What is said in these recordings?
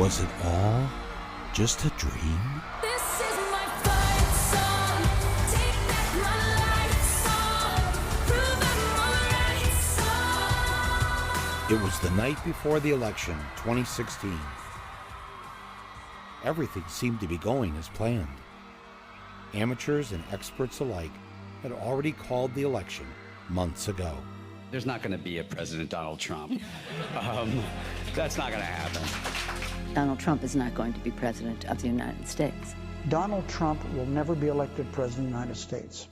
Was it all just a dream? This is my fight song. Take back my life song. Prove I'm alright song. It was the night before the election, 2016. Everything seemed to be going as planned. Amateurs and experts alike had already called the election months ago. There's not going to be a President Donald Trump. That's not going to happen. Donald Trump is not going to be president of the United States. Donald Trump will never be elected president of the United States.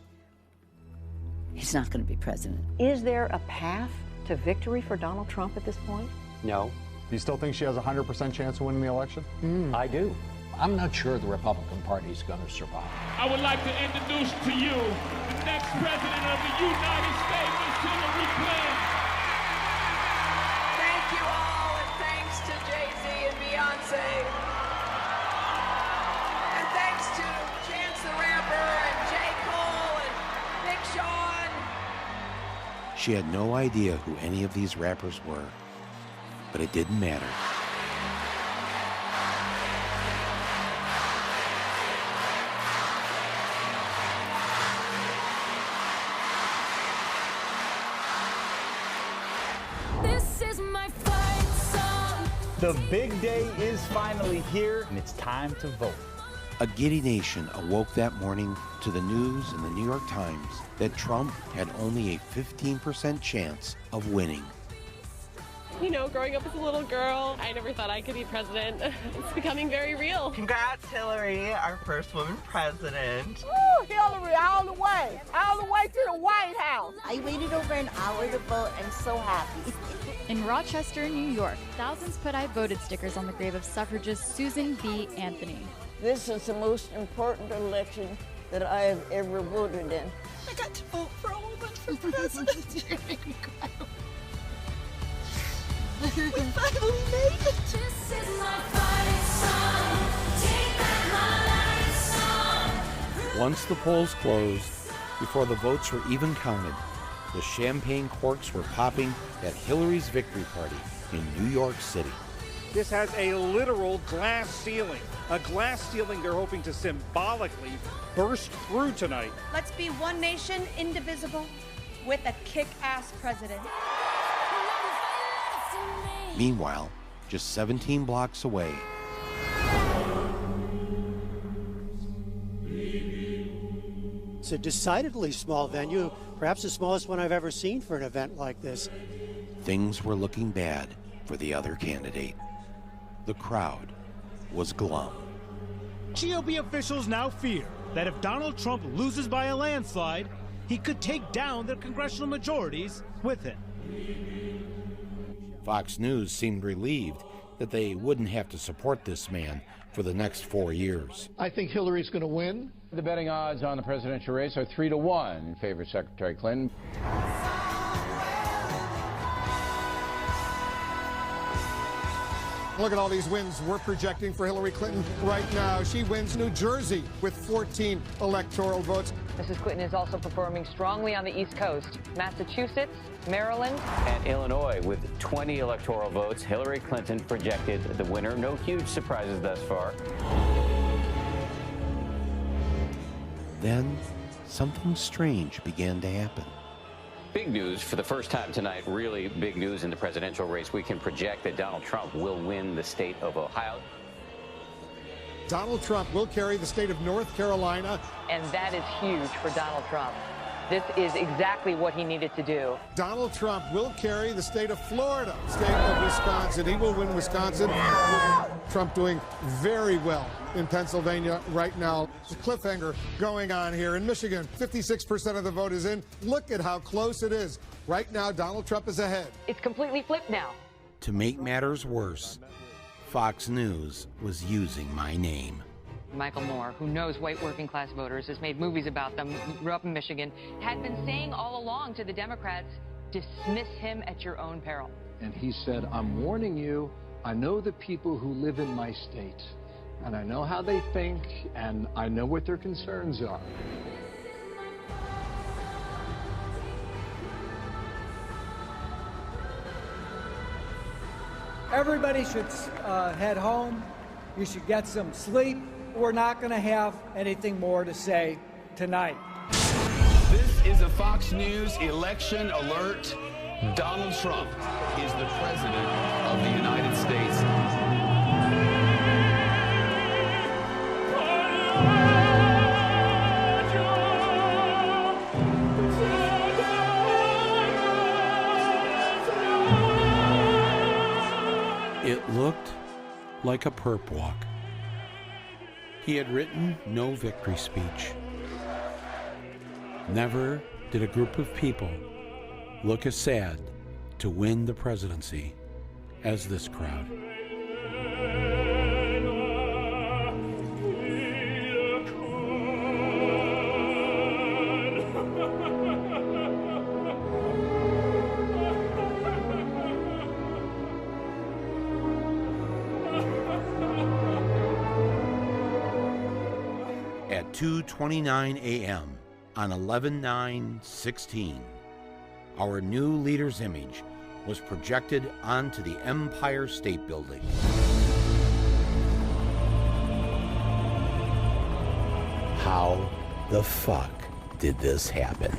He's not going to be president. Is there a path to victory for Donald Trump at this point? No. Do you still think she has a 100% chance of winning the election? I do. I'm not sure the Republican Party is going to survive. I would like to introduce to you the next president of the United States, Ms. Hillary Clinton. Thank you all, and thanks to Jay-Z and Beyonce. And thanks to Chance the Rapper and J. Cole and Big Sean. She had no idea who any of these rappers were, but it didn't matter. This is my fight song. The big day is finally here, and it's time to vote. A giddy nation awoke that morning to the news in the New York Times that Trump had only a 15% chance of winning. You know, growing up as a little girl, I never thought I could be president. It's becoming very real. Congrats, Hillary, our first woman president. Woo, Hillary, all the way to the White House. I waited over an hour to vote. I'm so happy. In Rochester, New York, thousands put I voted stickers on the grave of suffragist Susan B. Anthony. This is the most important election that I have ever voted in. I got to vote for a woman for president. You're making me cry. We finally made it. This is my fight song. Take back my life song. Once the polls closed, before the votes were even counted, the champagne corks were popping at Hillary's victory party in New York City. This has a literal glass ceiling. A glass ceiling they're hoping to symbolically burst through tonight. Let's be one nation, indivisible, with a kick-ass president. Meanwhile, just 17 blocks away, it's a decidedly small venue, perhaps the smallest one I've ever seen for an event like this. things were looking bad for the other candidate. The crowd was glum. GOP officials now fear that if Donald Trump loses by a landslide, he could take down their congressional majorities with him. Fox News seemed relieved that they wouldn't have to support this man for the next 4 years. I think Hillary's going to win. The betting odds on the presidential race are 3-1 in favor of Secretary Clinton. Look at all these wins we're projecting for Hillary Clinton right now. She wins New Jersey with 14 electoral votes. Mrs. Clinton is also performing strongly on the East Coast. Massachusetts, Maryland, and Illinois with 20 electoral votes. Hillary Clinton projected the winner. No huge surprises thus far. Then something strange began to happen. Big news for the first time tonight, really big news in the presidential race. We can project that Donald Trump will win the state of Ohio. Donald Trump will carry the state of North Carolina. and that is huge for Donald Trump. This is exactly what he needed to do. Donald Trump will carry the state of Florida, state of Wisconsin. He will win Wisconsin. Trump doing very well in Pennsylvania right now. There's a cliffhanger going on here in Michigan. 56% of the vote is in. Look at how close it is. Right now, Donald Trump is ahead. It's completely flipped now. To make matters worse, Fox News was using my name. Michael Moore, who knows white working class voters, has made movies about them, grew up in Michigan, had been saying all along to the Democrats, dismiss him at your own peril. And he said, I'm warning you, I know the people who live in my state, and I know how they think, and I know what their concerns are. Everybody should head home. You should get some sleep. We're not going to have anything more to say tonight. This is a Fox News election alert. Donald Trump is the president of the United States. It looked like a perp walk. He had written no victory speech. Never did a group of people look as sad to win the presidency as this crowd. At 2:29 a.m. on 11/9/16, our new leader's image was projected onto the Empire State Building. How the fuck did this happen?